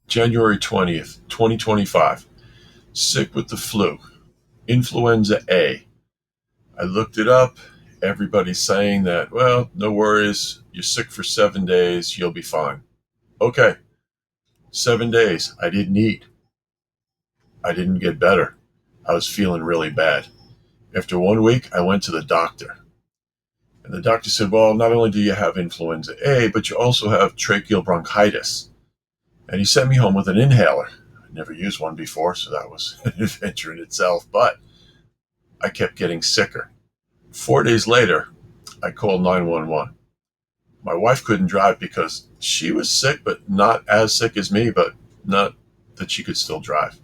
January 20th, 2025. Sick with the flu. Influenza A. I looked it up. Everybody's saying that, well, no worries. You're sick for 7 days. You'll be fine. Okay. 7 days. I didn't eat. I didn't get better. I was feeling really bad. After 1 week, I went to the doctor. And the doctor said, well, not only do you have influenza A, but you also have tracheal bronchitis. And he sent me home with an inhaler. I'd never used one before, so that was an adventure in itself. But I kept getting sicker. 4 days later, I called 911. My wife couldn't drive because she was sick, but not as sick as me, but not that she could still drive.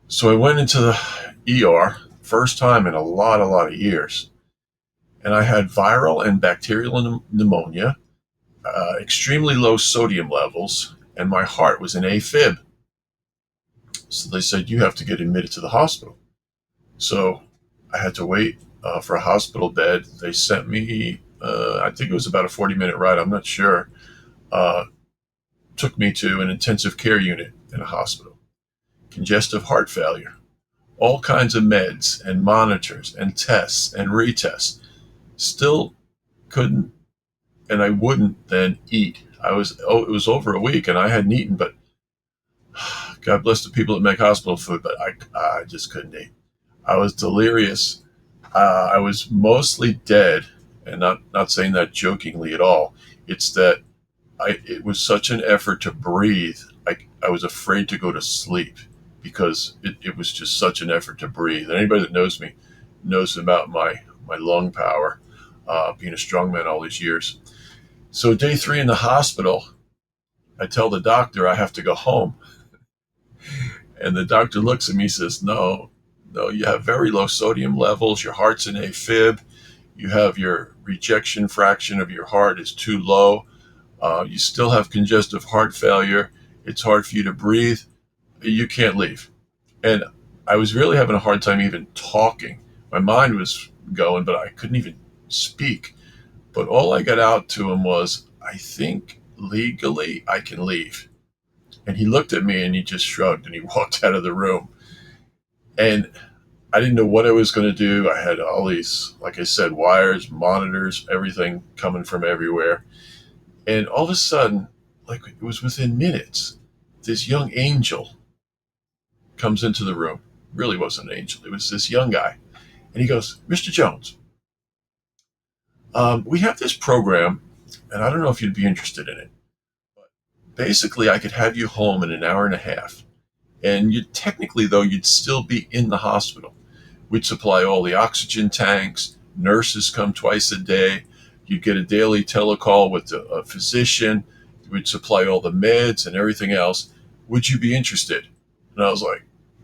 So I went into the ER, first time in a lot of years. And I had viral and bacterial pneumonia, extremely low sodium levels, and my heart was in AFib. So they said, you have to get admitted to the hospital. So I had to wait for a hospital bed. They sent me, I think it was about a 40-minute ride, I'm not sure, took me to an intensive care unit in a hospital. Congestive heart failure, all kinds of meds and monitors and tests and retests. Still couldn't, and I wouldn't then eat. It was over a week and I hadn't eaten, but God bless the people that make hospital food, but I just couldn't eat. I was delirious. I was mostly dead, and not saying that jokingly at all. It's that it was such an effort to breathe. I was afraid to go to sleep because it was just such an effort to breathe. And anybody that knows me knows about my lung power, being a strongman all these years. So day 3 in the hospital, I tell the doctor I have to go home. And the doctor looks at me and says, no, you have very low sodium levels. Your heart's in AFib. You have your rejection fraction of your heart is too low. You still have congestive heart failure. It's hard for you to breathe. You can't leave. And I was really having a hard time even talking. My mind was going, but I couldn't even speak. But all I got out to him was, I think legally I can leave. And he looked at me and he just shrugged and he walked out of the room. And I didn't know what I was going to do. I had all these, like I said, wires, monitors, everything coming from everywhere. And all of a sudden, like it was within minutes, this young angel comes into the room. Really wasn't an angel. It was this young guy. And he goes, Mr. Jones, we have this program, and I don't know if you'd be interested in it. But basically, I could have you home in an hour and a half. And technically, though, you'd still be in the hospital. We'd supply all the oxygen tanks. Nurses come twice a day. You'd get a daily telecall with a physician. We'd supply all the meds and everything else. Would you be interested? And I was like,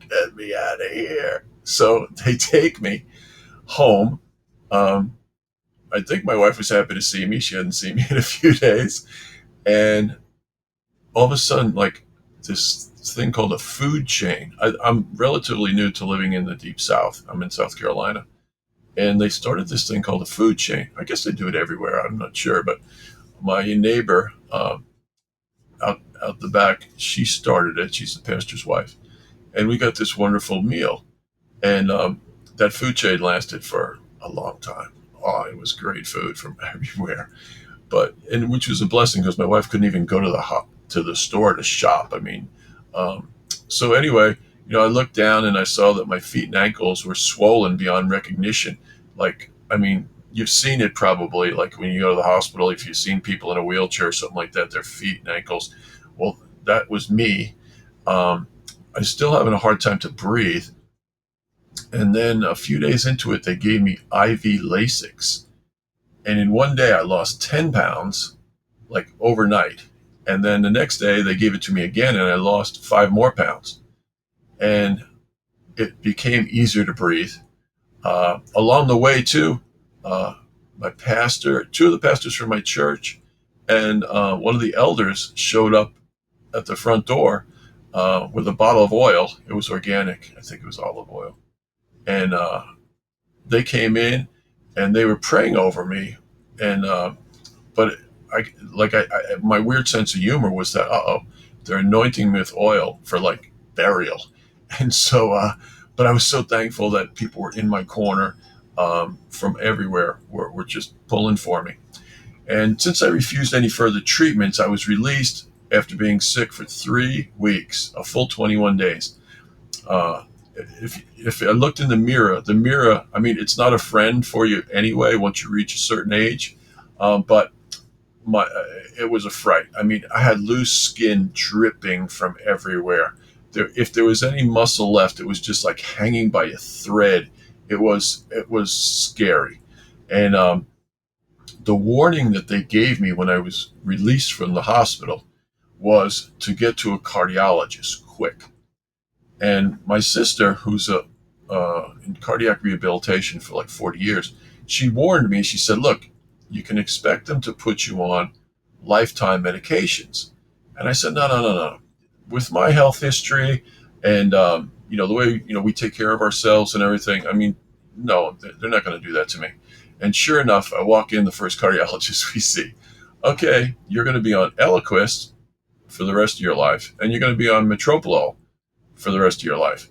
get me out of here. So they take me home. I think my wife was happy to see me. She hadn't seen me in a few days. And all of a sudden, like this thing called a food chain. I'm relatively new to living in the deep South. I'm in South Carolina. And they started this thing called a food chain. I guess they do it everywhere. I'm not sure. But my neighbor out the back, she started it. She's the pastor's wife. And we got this wonderful meal. And that food chain lasted for a long time. Oh, it was great food from everywhere. And which was a blessing because my wife couldn't even go to the store to shop. I mean, so anyway, I looked down and I saw that my feet and ankles were swollen beyond recognition. Like, I mean, you've seen it probably, like when you go to the hospital, if you've seen people in a wheelchair or something like that, their feet and ankles. Well, that was me. I was still having a hard time to breathe. And then a few days into it, they gave me IV Lasix. And in one day, I lost 10 pounds, like overnight. And then the next day, they gave it to me again, and I lost 5 more pounds. And it became easier to breathe. Along the way, too, my pastor, 2 of the pastors from my church, and one of the elders showed up at the front door with a bottle of oil. It was organic. I think it was olive oil. And they came in and they were praying over me. And but my weird sense of humor was that, they're anointing me with oil for like burial. And so, but I was so thankful that people were in my corner from everywhere were just pulling for me. And since I refused any further treatments, I was released after being sick for 3 weeks, a full 21 days. Uh, if I looked in the mirror, I mean, it's not a friend for you anyway once you reach a certain age. But my it was a fright. I mean, I had loose skin dripping from everywhere. If there was any muscle left, it was just like hanging by a thread. It was scary, and the warning that they gave me when I was released from the hospital was to get to a cardiologist quick. And my sister, who's in cardiac rehabilitation for like 40 years, she warned me. She said, "Look, you can expect them to put you on lifetime medications." And I said, "No, no, no, no. With my health history and the way we take care of ourselves and everything, I mean, no, they're not going to do that to me." And sure enough, I walk in, the first cardiologist we see. "Okay, you're going to be on Eliquis for the rest of your life, and you're going to be on Metoprolol for the rest of your life.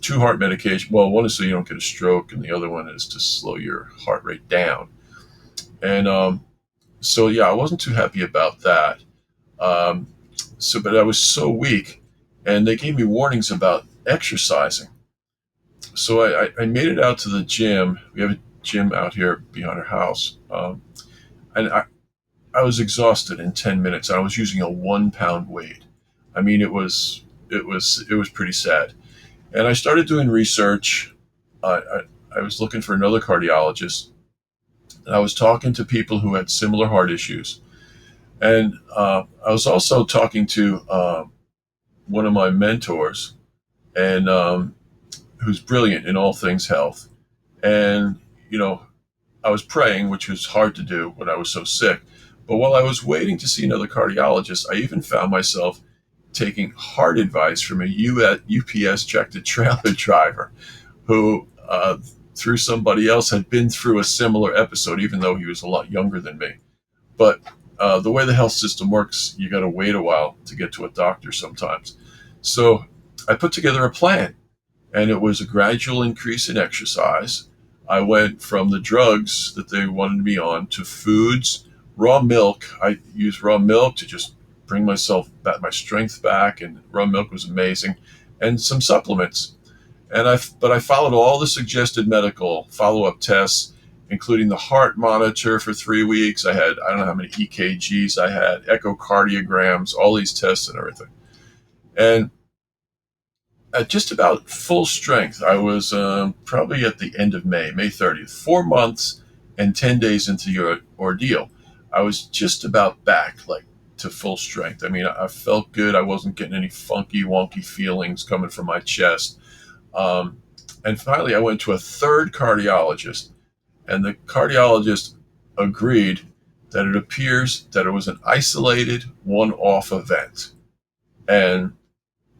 Two heart medication. Well, one is so you don't get a stroke, and the other one is to slow your heart rate down." And so, yeah, I wasn't too happy about that. Um, but I was so weak, and they gave me warnings about exercising. So I made it out to the gym. We have a gym out here behind our house, and I was exhausted in 10 minutes. I was using a 1 pound weight. I mean, it was pretty sad. And I started doing research. I was looking for another cardiologist, and I was talking to people who had similar heart issues. And I was also talking to one of my mentors, and who's brilliant in all things health. And I was praying, which was hard to do when I was so sick. But while I was waiting to see another cardiologist, I even found myself taking heart advice from a UPS tractor trailer driver who, through somebody else, had been through a similar episode, even though he was a lot younger than me. But the way the health system works, you got to wait a while to get to a doctor sometimes. So I put together a plan, and it was a gradual increase in exercise. I went from the drugs that they wanted me on to foods, raw milk. I used raw milk to just bring my strength back, and raw milk was amazing, and some supplements. But I followed all the suggested medical follow-up tests, including the heart monitor for 3 weeks. I don't know how many EKGs I had, echocardiograms, all these tests and everything. And at just about full strength, I was probably at the end of May 30th, 4 months and 10 days into your ordeal. I was just about back, like, to full strength. I mean, I felt good. I wasn't getting any funky, wonky feelings coming from my chest. And finally, I went to a third cardiologist, and the cardiologist agreed that it appears that it was an isolated one-off event. And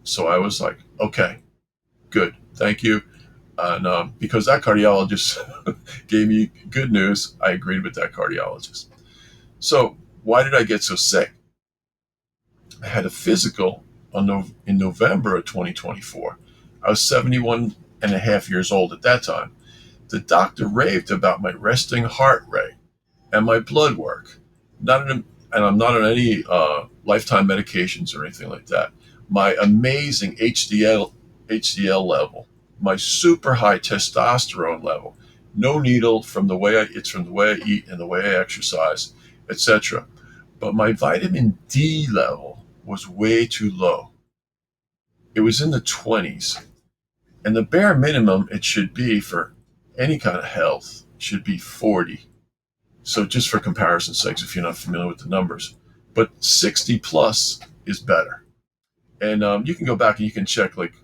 so I was like, okay, good, thank you. And because that cardiologist gave me good news, I agreed with that cardiologist. So why did I get so sick? I had a physical in November of 2024. I was 71 and a half years old at that time. The doctor raved about my resting heart rate and my blood work. And I'm not on any lifetime medications or anything like that. My amazing HDL level, my super high testosterone level, no needle it's from the way I eat and the way I exercise, etc. But my vitamin D level was way too low. It was in the 20s. And the bare minimum it should be for any kind of health should be 40. So just for comparison's sakes, if you're not familiar with the numbers, but 60 plus is better. And you can go back and you can check, like,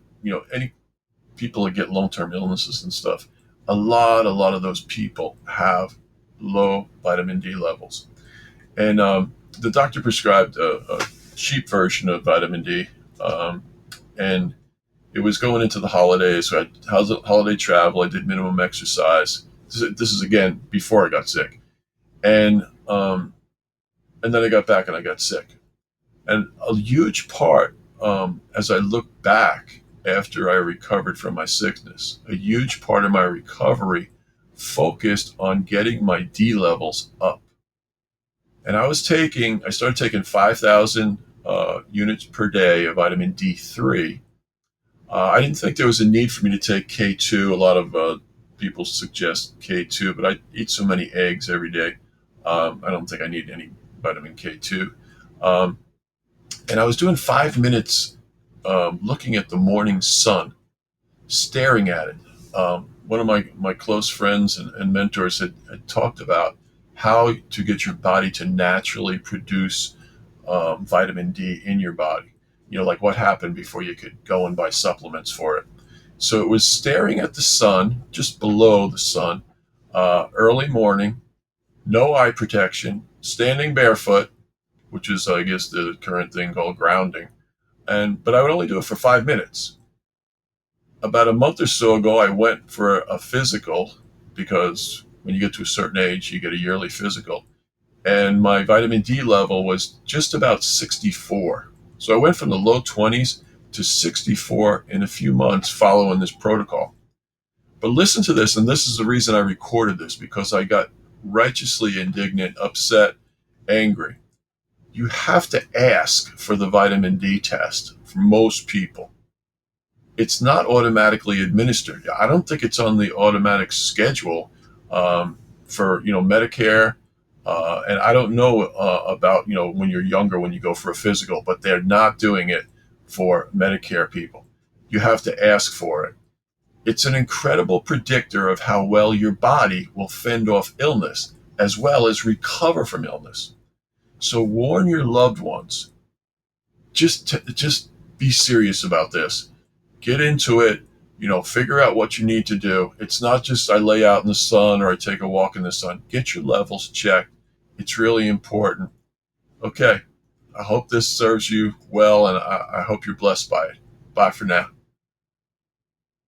any people that get long-term illnesses and stuff. A lot of those people have low vitamin D levels. And the doctor prescribed a cheap version of vitamin D. And it was going into the holidays. So I had holiday travel. I did minimum exercise. This is again before I got sick. And then I got back and I got sick. And a huge part, as I look back after I recovered from my sickness, a huge part of my recovery focused on getting my D levels up. And I started taking 5,000 units per day of vitamin D3. I didn't think there was a need for me to take K2. A lot of people suggest K2, but I eat so many eggs every day. I don't think I need any vitamin K2. Um, and I was doing 5 minutes looking at the morning sun, staring at it. One of my close friends and mentors had talked about how to get your body to naturally produce vitamin D in your body. Like what happened before you could go and buy supplements for it. So it was staring at the sun, just below the sun, early morning, no eye protection, standing barefoot, which is, I guess, the current thing called grounding. But I would only do it for 5 minutes. About a month or so ago, I went for a physical because when you get to a certain age, you get a yearly physical. And my vitamin D level was just about 64. So I went from the low 20s to 64 in a few months following this protocol. But listen to this, and this is the reason I recorded this, because I got righteously indignant, upset, angry. You have to ask for the vitamin D test for most people. It's not automatically administered. I don't think it's on the automatic schedule for Medicare, and I don't know about when you're younger when you go for a physical, but they're not doing it for Medicare people. You have to ask for it. It's an incredible predictor of how well your body will fend off illness as well as recover from illness. So warn your loved ones. Just be serious about this. Get into it, figure out what you need to do. It's not just I lay out in the sun or I take a walk in the sun. Get your levels checked. It's really important. Okay. I hope this serves you well, and I hope you're blessed by it. Bye for now.